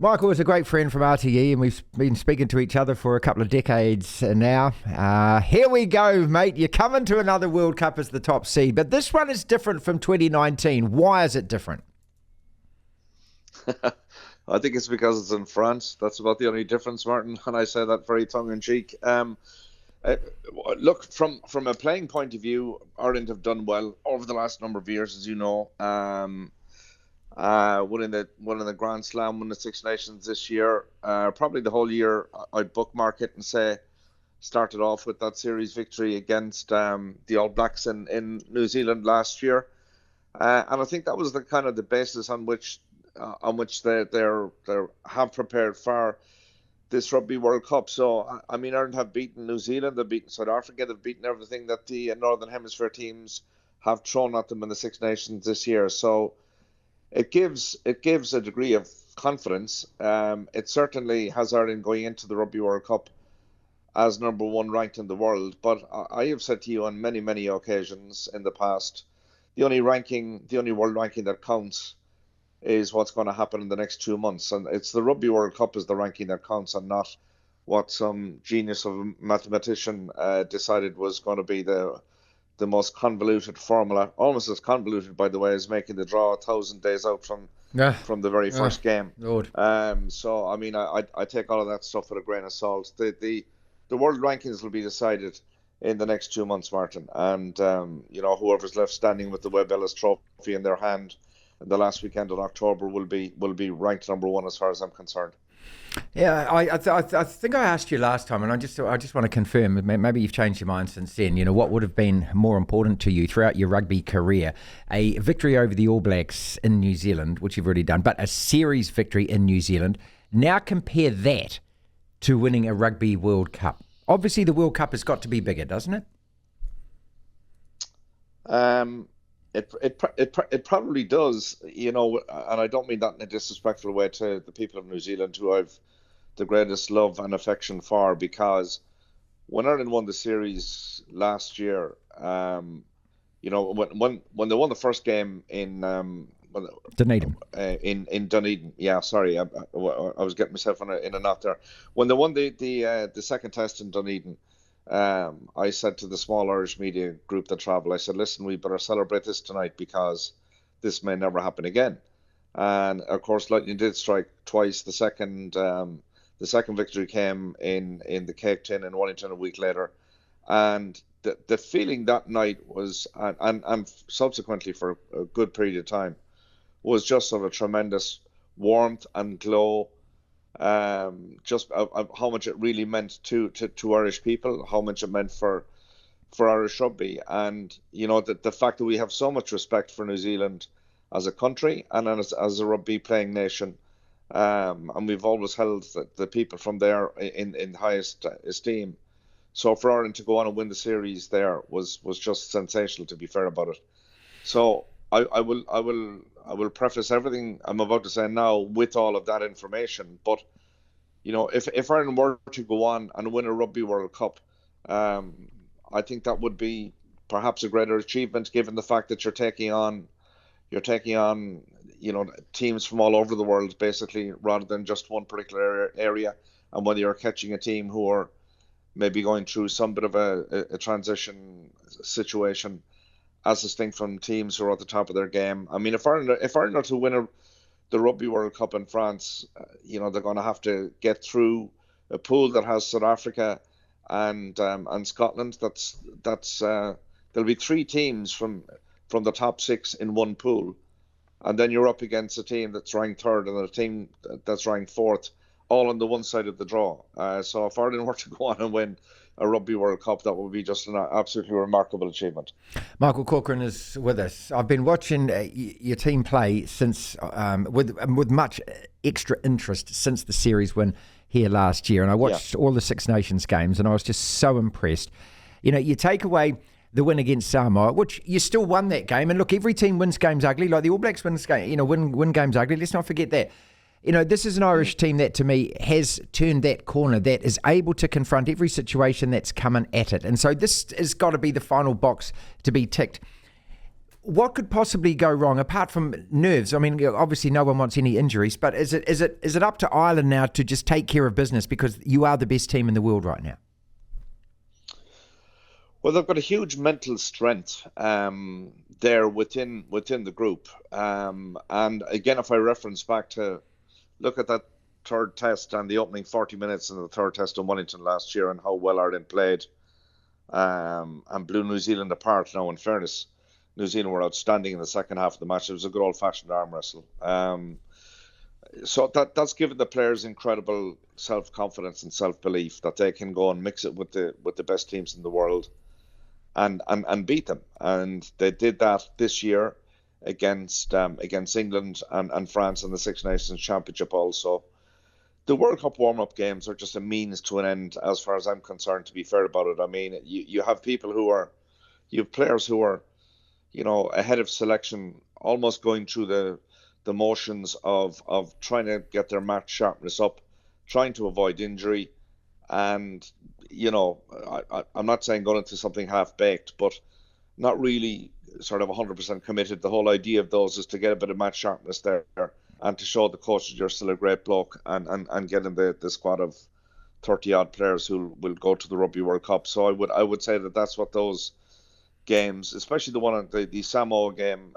Michael is a great friend from RTE, and we've been speaking to each other for a couple of decades now. Here we go, mate. You're coming to another World Cup as the top seed, but this one is different from 2019. Why is it different? I think it's because it's in France. That's about the only difference, Martin, and I say that very tongue-in-cheek. Look, from a playing point of view, Ireland have done well over the last number of years, as you know. Winning the Grand Slam, winning the Six Nations this year. Probably the whole year, I'd bookmark it and say, started off with that series victory against the All Blacks in New Zealand last year. And I think that was the basis on which they have prepared for this Rugby World Cup. So, I mean, Ireland have beaten New Zealand, they've beaten South Africa, they've beaten everything that the Northern Hemisphere teams have thrown at them in the Six Nations this year. So it gives a degree of confidence. It certainly has Ireland going into the Rugby World Cup as number one ranked in the world. But I have said to you on many, many occasions in the past, the only world ranking that counts is what's going to happen in the next 2 months. And it's the Rugby World Cup is the ranking that counts, and not what some genius of a mathematician decided was going to be the most convoluted formula, almost as convoluted, by the way, as making the draw 1,000 days out from the very first game. Lord. So, I mean, I take all of that stuff with a grain of salt. The world rankings will be decided in the next 2 months, Martin. And, whoever's left standing with the Webb Ellis Trophy in their hand the last weekend in October will be ranked number one as far as I'm concerned. Yeah, I think I asked you last time, and I just want to confirm. Maybe you've changed your mind since then. You know, what would have been more important to you throughout your rugby career? A victory over the All Blacks in New Zealand, which you've already done, but a series victory in New Zealand. Now compare that to winning a Rugby World Cup. Obviously, the World Cup has got to be bigger, doesn't it? It probably does, and I don't mean that in a disrespectful way to the people of New Zealand, who I've the greatest love and affection for, because when Ireland won the series last year, when they won the first game in Dunedin. In Dunedin, yeah, sorry, I was getting myself in a knot there. When they won the second test in Dunedin, I said to the small Irish media group that travelled, I said, listen, we better celebrate this tonight because this may never happen again. And of course, lightning did strike twice. The second victory came in the Cape Tin in Wellington a week later. And the feeling that night was, and subsequently for a good period of time, was just of a tremendous warmth and glow. Just how much it really meant to Irish people, how much it meant for Irish rugby, and the fact that we have so much respect for New Zealand as a country and as a rugby playing nation, and we've always held the people from there in highest esteem. So for Ireland to go on and win the series there was just sensational, to be fair about it. So I will preface everything I'm about to say now with all of that information. But, if Ireland were to go on and win a Rugby World Cup, I think that would be perhaps a greater achievement, given the fact that you're taking on, teams from all over the world, basically, rather than just one particular area. And whether you're catching a team who are maybe going through some bit of a transition situation, as distinct from teams who are at the top of their game. I mean, if Ireland are to win the Rugby World Cup in France, they're going to have to get through a pool that has South Africa and Scotland. There'll be three teams from the top six in one pool, and then you're up against a team that's ranked third and a team that's ranked fourth, all on the one side of the draw. So if Ireland were to go on and win a Rugby World Cup, that would be just an absolutely remarkable achievement. Michael Corcoran is with us. I've been watching your team play since with much extra interest since the series win here last year, and I watched all the Six Nations games, and I was just so impressed. You take away the win against Samoa, which you still won that game, and look, every team wins games ugly, like the All Blacks win games ugly. Let's not forget that. This is an Irish team that, to me, has turned that corner, that is able to confront every situation that's coming at it. And so this has got to be the final box to be ticked. What could possibly go wrong apart from nerves? I mean, obviously no one wants any injuries, but is it up to Ireland now to just take care of business because you are the best team in the world right now? Well, they've got a huge mental strength there within the group. And again, if I reference back to look at that third test and the opening 40 minutes in the third test in Wellington last year and how well Ireland played and blew New Zealand apart. Now, in fairness, New Zealand were outstanding in the second half of the match. It was a good old-fashioned arm wrestle. So that's given the players incredible self-confidence and self-belief that they can go and mix it with the best teams in the world and beat them. And they did that this year against England and France in the Six Nations Championship also. The World Cup warm-up games are just a means to an end as far as I'm concerned, to be fair about it. I mean, you have players who are, ahead of selection, almost going through the motions of trying to get their match sharpness up, trying to avoid injury. And, I'm not saying going into something half-baked, but not really sort of 100% committed. The whole idea of those is to get a bit of match sharpness there and to show the coaches you're still a great bloke and get in the squad of 30-odd players who will go to the Rugby World Cup. So I would say that's what those games, especially the one, the Samoa game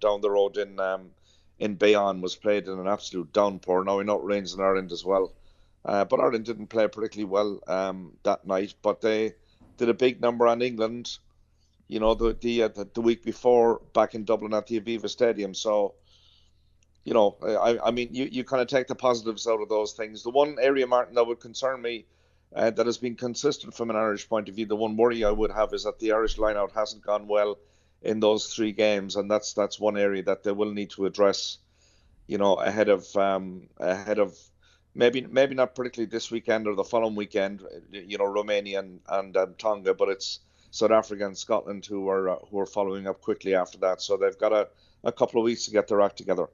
down the road in Bayonne, was played in an absolute downpour. Now, we know it rains in Ireland as well. But Ireland didn't play particularly well that night, but they did a big number on England, the week before back in Dublin at the Aviva Stadium. So, I mean, you kind of take the positives out of those things. The one area, Martin, that would concern me that has been consistent from an Irish point of view, the one worry I would have is that the Irish lineout hasn't gone well in those three games, and that's one area that they will need to address, ahead of maybe not particularly this weekend or the following weekend, Romania and Tonga, but it's South Africa and Scotland who are following up quickly after that. So they've got a couple of weeks to get their act together.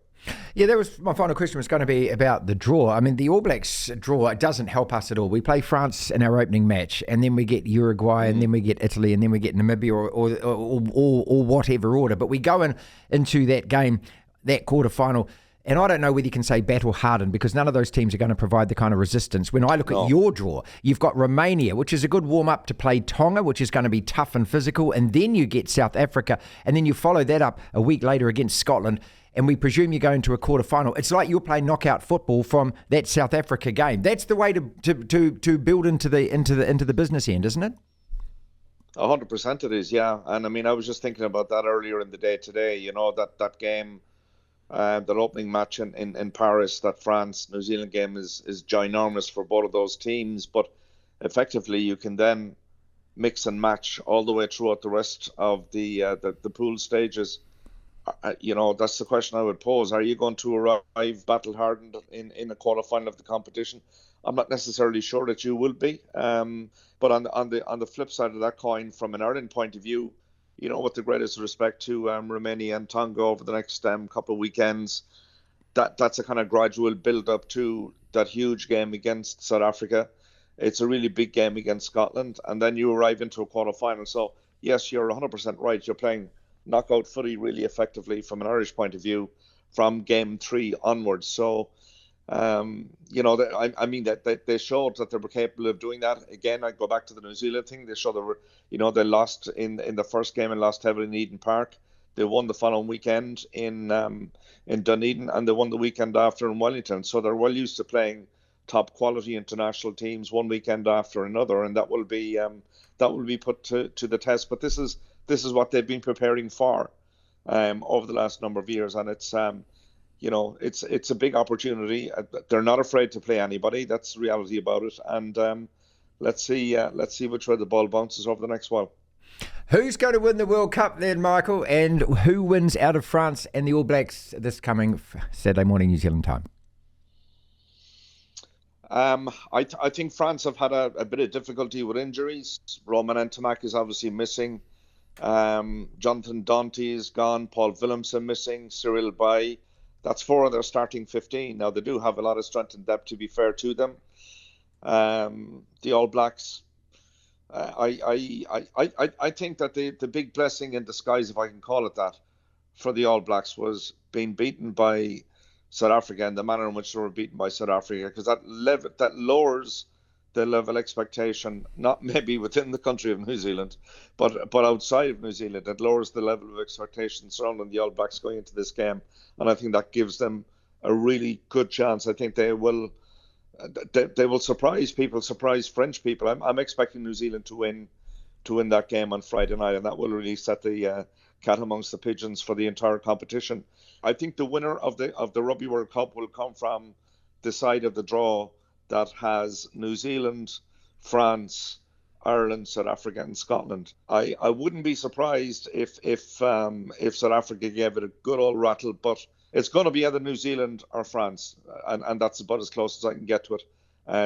Yeah, that was my final question, was going to be about the draw. I mean, the All Blacks draw, it doesn't help us at all. We play France in our opening match, and then we get Uruguay, and then we get Italy, and then we get Namibia, or whatever order. But we go into that game, that quarterfinal, and I don't know whether you can say battle hardened, because none of those teams are going to provide the kind of resistance. When I look at your draw, you've got Romania, which is a good warm-up to play Tonga, which is going to be tough and physical, and then you get South Africa, and then you follow that up a week later against Scotland, and we presume you go into a quarterfinal. It's like you're playing knockout football from that South Africa game. That's the way to build into the business end, isn't it? 100% it is, yeah. And I mean, I was just thinking about that earlier in the day today. That game, that opening match in Paris, that France-New Zealand game is ginormous for both of those teams. But effectively, you can then mix and match all the way throughout the rest of the pool stages. That's the question I would pose. Are you going to arrive battle-hardened in a quarterfinal of the competition? I'm not necessarily sure that you will be. But on the flip side of that coin, from an Ireland point of view, with the greatest respect to Romania and Tonga over the next couple of weekends, that's a kind of gradual build-up to that huge game against South Africa. It's a really big game against Scotland, and then you arrive into a quarterfinal. So, yes, you're 100% right. You're playing knockout footy really effectively from an Irish point of view from game 3 onwards. So, I mean that they showed that they were capable of doing that. Again, I go back to the New Zealand thing. They showed they were, they lost in the first game and lost heavily in Eden Park. They won the following weekend in Dunedin, and they won the weekend after in Wellington. So they're well used to playing top quality international teams one weekend after another, and that will be put to the test. But this is what they've been preparing for over the last number of years, and it's it's a big opportunity. They're not afraid to play anybody. That's the reality about it. And let's see which way the ball bounces over the next while. Who's going to win the World Cup then, Michael? And who wins out of France and the All Blacks this coming Saturday morning New Zealand time? I think France have had a bit of difficulty with injuries. Roman Ntamack is obviously missing. Jonathan Danty is gone. Paul Willemse missing. Cyril Bay. That's 4 of their starting 15. Now, they do have a lot of strength and depth, to be fair to them. The All Blacks, I think that the big blessing in disguise, if I can call it that, for the All Blacks was being beaten by South Africa and the manner in which they were beaten by South Africa, because that lowers the level of expectation, not maybe within the country of New Zealand, but outside of New Zealand. It lowers the level of expectation surrounding the All Blacks going into this game, and I think that gives them a really good chance. I think they will surprise people, surprise French people. I'm expecting New Zealand to win that game on Friday night, and that will really set the cat amongst the pigeons for the entire competition. I think the winner of the Rugby World Cup will come from the side of the draw that has New Zealand, France, Ireland, South Africa, and Scotland. I wouldn't be surprised if South Africa gave it a good old rattle, but it's going to be either New Zealand or France, and that's about as close as I can get to it.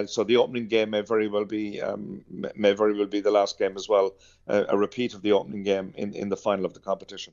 So the opening game may very well be the last game as well, a repeat of the opening game in the final of the competition.